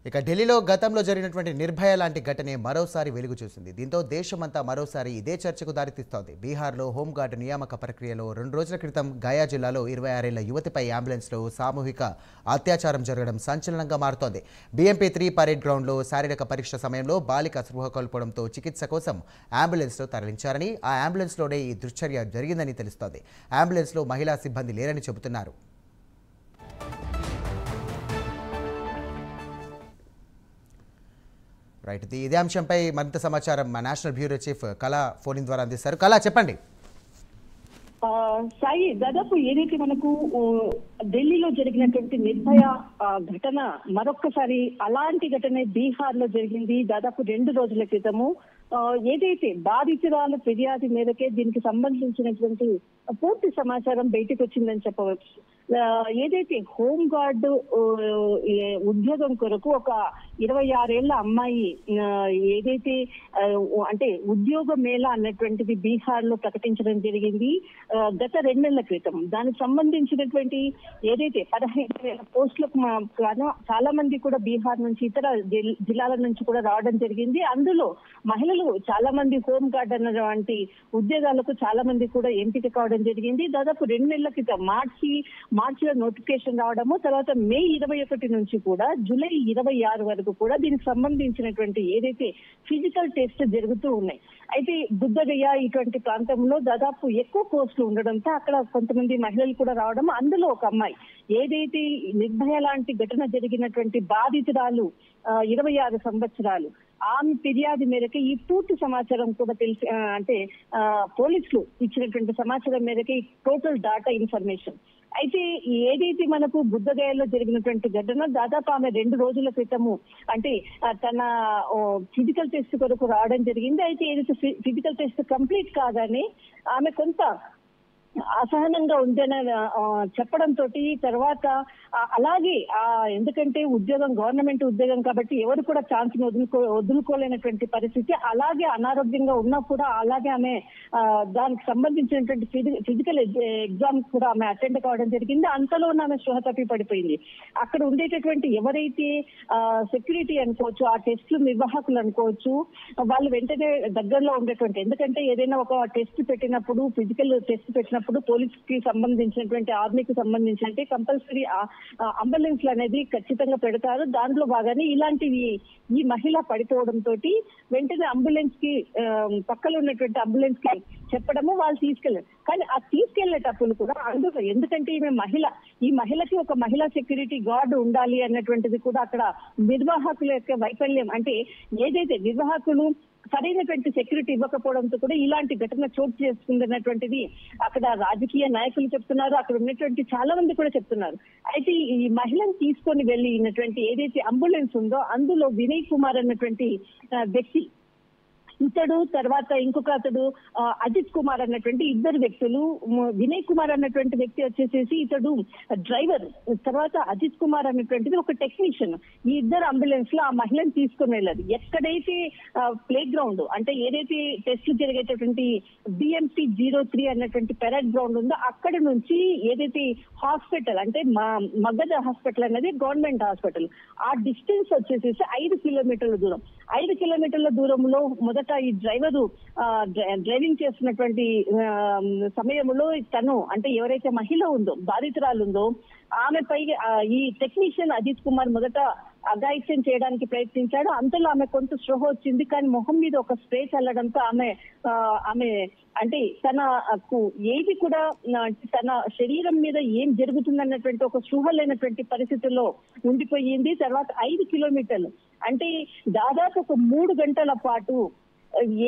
ఇక ఢిల్లీలో గతంలో జరిగినటువంటి నిర్భయ లాంటి ఘటనే మరోసారి వెలుగు చూసింది. దీంతో దేశమంతా మరోసారి ఇదే చర్చకు దారితీస్తోంది. బీహార్లో హోంగార్డు నియామక ప్రక్రియలో 2 రోజుల క్రితం గయా జిల్లాలో 26 ఏళ్ల యువతిపై అంబులెన్స్లో సామూహిక అత్యాచారం జరగడం సంచలనంగా మారుతోంది. BMP-3 పరేడ్ గ్రౌండ్లో శారీరక పరీక్ష సమయంలో బాలిక స్పృహ కోల్పోవడంతో చికిత్స కోసం అంబులెన్స్లో తరలించారని, ఆ అంబులెన్స్లోనే ఈ దుశ్చర్య జరిగిందని తెలుస్తోంది. అంబులెన్స్లో మహిళా సిబ్బంది లేరని చెబుతున్నారు. రైట్, ఇదే అంశంపై మరింత సమాచారం మా నేషనల్ బ్యూరో చీఫ్ కళా ఫోన్ ద్వారా అందిస్తారు. కళా, చెప్పండి. సాయి, దాదాపు ఏదైతే మనకు ఢిల్లీలో జరిగినటువంటి నిర్భయ ఘటన మరొక్కసారి అలాంటి ఘటన బీహార్ లో జరిగింది. దాదాపు 2 రోజుల క్రితము ఏదైతే బాధితురాలు ఫిర్యాదు మేరకే దీనికి సంబంధించినటువంటి పూర్తి సమాచారం బయటకు వచ్చిందని చెప్పవచ్చు. ఏదైతే హోంగార్డు ఉద్యోగం కొరకు ఒక 26 ఏళ్ల అమ్మాయి ఏదైతే అంటే ఉద్యోగ మేళ అన్నటువంటిది బీహార్ లో ప్రకటించడం జరిగింది గత 2 నెలల క్రితం. దానికి సంబంధించినటువంటి ఏదైతే 15,000 పోస్టులకు చాలా మంది కూడా బీహార్ నుంచి ఇతర జిల్లాల నుంచి కూడా రావడం జరిగింది. అందులో మహిళలు చాలా మంది హోంగార్డ్ అన్నటువంటి ఉద్యోగాలకు చాలా మంది కూడా ఎంపిక కావడం జరిగింది. దాదాపు 2 నెలల క్రితం మార్చిలో నోటిఫికేషన్ రావడము, తర్వాత మే 21 నుంచి కూడా జూలై 26 వరకు కూడా దీనికి సంబంధించినటువంటి ఏదైతే ఫిజికల్ టెస్ట్ జరుగుతూ ఉన్నాయి. అయితే బుద్ధగయ ఇటువంటి ప్రాంతంలో దాదాపు ఎక్కువ పోస్టులు ఉండడంతో అక్కడ కొంతమంది మహిళలు కూడా రావడం, అందులో ఒక అమ్మాయి ఏదైతే నిర్భయ లాంటి ఘటన జరిగినటువంటి బాధితురాలు 26 సంవత్సరాలు, ఆమె ఫిర్యాదు మేరకు ఈ పూర్తి సమాచారం కూడా తెలిసి అంటే పోలీసులు ఇచ్చినటువంటి సమాచారం మేరకు టోటల్ డాటా ఇన్ఫర్మేషన్. అయితే ఏదైతే మనకు బుద్ధగయలో జరిగినటువంటి ఘటన దాదాపు ఆమె 2 రోజుల క్రితము అంటే తన ఫిజికల్ టెస్ట్ కొరకు రావడం జరిగింది. అయితే ఏదైతే ఫిజికల్ టెస్ట్ కంప్లీట్ కాగానే ఆమె కొంత అసహనంగా ఉందని చెప్పడంతో తర్వాత అలాగే ఎందుకంటే ఉద్యోగం గవర్నమెంట్ ఉద్యోగం కాబట్టి ఎవరు కూడా ఛాన్స్ ని వదులుకోలేనటువంటి పరిస్థితి, అలాగే అనారోగ్యంగా ఉన్నా కూడా అలాగే ఆమె దానికి సంబంధించినటువంటి ఫిజికల్ ఎగ్జామ్ కూడా ఆమె అటెండ్ కావడం జరిగింది. అంతలో ఆమె స్పృహ తప్పి పడిపోయింది. అక్కడ ఉండేటటువంటి ఎవరైతే సెక్యూరిటీ అనుకోవచ్చు, ఆ టెస్ట్లు నిర్వాహకులు అనుకోవచ్చు, వాళ్ళు వెంటనే దగ్గరలో ఉండేటువంటి, ఎందుకంటే ఏదైనా ఒక టెస్ట్ పెట్టినప్పుడు ఫిజికల్ టెస్ట్ పెట్టినప్పుడు పోలీస్ కి సంబంధించినటువంటి ఆర్మీకి సంబంధించినటువంటి కంపల్సరీ అంబులెన్స్ అనేది ఖచ్చితంగా పెడతారు. దాంట్లో బాగానే ఇలాంటివి ఈ మహిళ పడిపోవడం తోటి వెంటనే అంబులెన్స్ కి పక్కన ఉన్నటువంటి అంబులెన్స్ కి చెప్పడము, వాళ్ళు తీసుకెళ్లారు. కానీ ఆ తీసుకెళ్లేటప్పుడు కూడా అందులో ఎందుకంటే ఈ మహిళకి ఒక మహిళా సెక్యూరిటీ గార్డు ఉండాలి అన్నటువంటిది కూడా అక్కడ నిర్వాహకుల యొక్క వైఫల్యం, అంటే ఏదైతే నిర్వాహకులు సరైనటువంటి సెక్యూరిటీ ఇవ్వకపోవడంతో కూడా ఇలాంటి ఘటన చోటు చేసుకుందన్నటువంటిది అక్కడ రాజకీయ నాయకులు చెప్తున్నారు, అక్కడ ఉన్నటువంటి చాలా మంది కూడా చెప్తున్నారు. అయితే ఈ మహిళను తీసుకొని వెళ్ళినటువంటి ఏదైతే అంబులెన్స్ ఉందో అందులో వినయ్ కుమార్ అన్నటువంటి వ్యక్తి, ఇతడు తర్వాత ఇంకొక అతడు అజిత్ కుమార్ అన్నటువంటి 2 వ్యక్తులు. వినయ్ కుమార్ అన్నటువంటి వ్యక్తి వచ్చేసేసి ఇతడు డ్రైవర్, తర్వాత అజిత్ కుమార్ అన్నటువంటిది ఒక టెక్నీషియన్. ఈ 2 అంబులెన్స్ లో ఆ మహిళను తీసుకుని వెళ్ళారు. ఎక్కడైతే ప్లే గ్రౌండ్ అంటే ఏదైతే టెస్ట్ జరిగేటటువంటి BMP-03 అన్నటువంటి పెరడ్ గ్రౌండ్ ఉందో అక్కడ నుంచి ఏదైతే హాస్పిటల్ అంటే మగధ హాస్పిటల్ అనేది గవర్నమెంట్ హాస్పిటల్, ఆ డిస్టెన్స్ వచ్చేసేసి 5 కిలోమీటర్ల దూరం. 5 కిలోమీటర్ల దూరంలో మొదట ఈ డ్రైవింగ్ చేస్తున్నటువంటి సమయంలో తను అంటే ఎవరైతే మహిళ ఉందో బాధితురాలు ఉందో ఆమెపై ఈ టెక్నీషియన్ అజిత్ కుమార్ మొదట అఘాయిత్యం చేయడానికి ప్రయత్నించాడు. అంతలో ఆమె కొంత స్పృహ వచ్చింది, కానీ మొహం మీద ఒక స్ప్రే చల్లడంతో ఆమె అంటే తనకు ఏది కూడా తన శరీరం మీద ఏం జరుగుతుందన్నటువంటి ఒక స్పృహ లేనటువంటి పరిస్థితుల్లో ఉండిపోయింది. తర్వాత 5 కిలోమీటర్లు అంటే దాదాపు ఒక 3 గంటల పాటు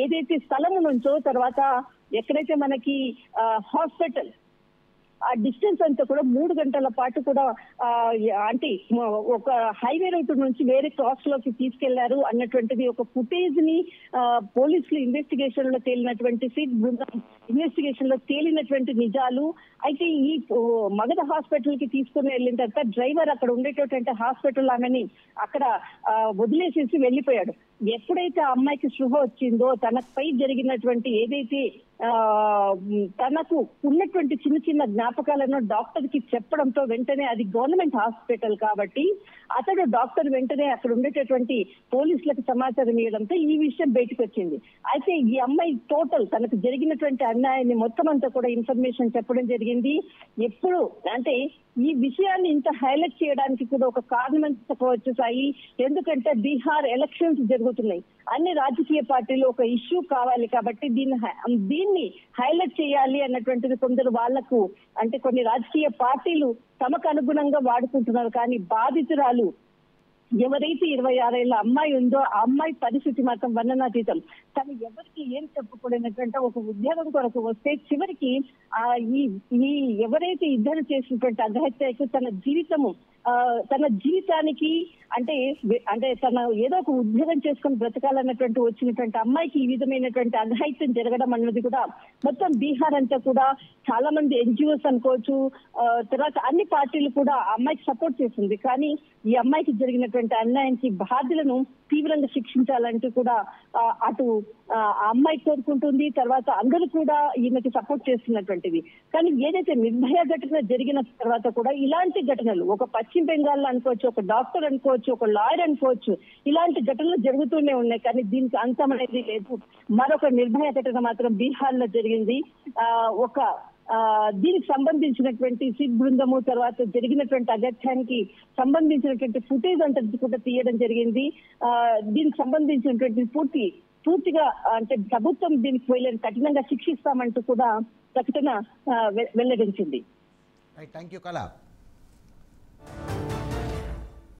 ఏదైతే స్థలము నుంచో తర్వాత ఎక్కడైతే మనకి హాస్పిటల్ ఆ డిస్టెన్స్ అంతా కూడా 3 గంటల పాటు కూడా అంటే ఒక హైవే రూట్ నుంచి వేరే క్రాస్ లోకి తీసుకెళ్లారు అన్నటువంటిది ఒక ఫుటేజ్ ని పోలీసులు ఇన్వెస్టిగేషన్ లో తేలినటువంటి ఇన్వెస్టిగేషన్ లో తేలినటువంటి నిజాలు. అయితే ఈ మగధ హాస్పిటల్ కి తీసుకుని వెళ్ళిన తర్వాత డ్రైవర్ అక్కడ ఉండేటటువంటి హాస్పిటల్ ఆమెని అక్కడ వదిలేసేసి వెళ్లిపోయాడు. ఎప్పుడైతే ఆ అమ్మాయికి స్పృహ వచ్చిందో తనపై జరిగినటువంటి ఏదైతే తనకు ఉన్నటువంటి చిన్న చిన్న జ్ఞాపకాలను డాక్టర్ కి చెప్పడంతో వెంటనే అది గవర్నమెంట్ హాస్పిటల్ కాబట్టి అతడు డాక్టర్ వెంటనే అక్కడ ఉండేటటువంటి పోలీసులకు సమాచారం ఇవ్వడంతో ఈ విషయం బయటకు వచ్చింది. అయితే ఈ అమ్మాయి టోటల్ తనకు జరిగినటువంటి అన్యాయాన్ని మొత్తం అంతా కూడా ఇన్ఫర్మేషన్ చెప్పడం జరిగింది. ఎప్పుడు అంటే ఈ విషయాన్ని ఇంత హైలైట్ చేయడానికి కూడా ఒక కారణం అని చెప్పవచ్చు సాయి. ఎందుకంటే బీహార్ ఎలక్షన్స్ జరుగుతున్నాయి, అన్ని రాజకీయ పార్టీలు ఒక ఇష్యూ కావాలి కాబట్టి దీన్ని హైలైట్ చేయాలి అన్నటువంటిది కొందరు వాళ్లకు అంటే కొన్ని రాజకీయ పార్టీలు తమకు అనుగుణంగా వాడుకుంటున్నారు. కానీ బాధితురాలు ఎవరైతే 26 ఏళ్ల అమ్మాయి ఉందో ఆ అమ్మాయి పరిస్థితి మాత్రం వర్ణనాతీతం. తను ఎవరికి ఏం చెప్పుకోలేనటువంటి ఒక ఉద్యోగం కొరకు వస్తే చివరికి ఈ ఎవరైతే ఇద్దరు చేసినటువంటి అఘాయిత్యకు తన జీవితానికి అంటే తన ఏదో ఒక ఉద్యోగం చేసుకుని బ్రతకాలన్నటువంటి వచ్చినటువంటి అమ్మాయికి ఈ విధమైనటువంటి అఘాయిత్యం జరగడం అన్నది కూడా మొత్తం బీహార్ అంతా కూడా చాలా మంది ఎన్జిఓస్ అనుకోవచ్చు, తర్వాత అన్ని పార్టీలు కూడా ఆ అమ్మాయికి సపోర్ట్ చేస్తుంది. కానీ ఈ అమ్మాయికి జరిగినటువంటి అన్యాయానికి బాధ్యులను తీవ్రంగా శిక్షించాలంటూ కూడా అటు ఆ అమ్మాయి కోరుకుంటుంది, తర్వాత అందరూ కూడా ఈమెకి సపోర్ట్ చేస్తున్నటువంటిది. కానీ ఏదైతే నిర్భయ ఘటన జరిగిన తర్వాత కూడా ఇలాంటి ఘటనలు ఒక పశ్చిమ బెంగాల్ లో అనుకోవచ్చు, ఒక డాక్టర్ అనుకోవచ్చు, ఒక లాయర్ అనుకోవచ్చు, ఇలాంటి ఘటనలు జరుగుతూనే ఉన్నాయి. కానీ దీనికి అంతం అనేది లేదు. మరొక నిర్భయ ఘటన మాత్రం బీహార్ లో జరిగింది. దీనికి సంబంధించినటువంటి సిట్ బృందము తర్వాత జరిగినటువంటి అఘాయిత్యానికి సంబంధించినటువంటి ఫుటేజ్ అంతా కూడా తీయడం జరిగింది. దీనికి సంబంధించినటువంటి పూర్తిగా అంటే ప్రభుత్వం దీనికి వీళ్ళని కఠినంగా శిక్షిస్తామంటూ కూడా ప్రకటన వెల్లడించింది. థ్యాంక్ యూ కళ.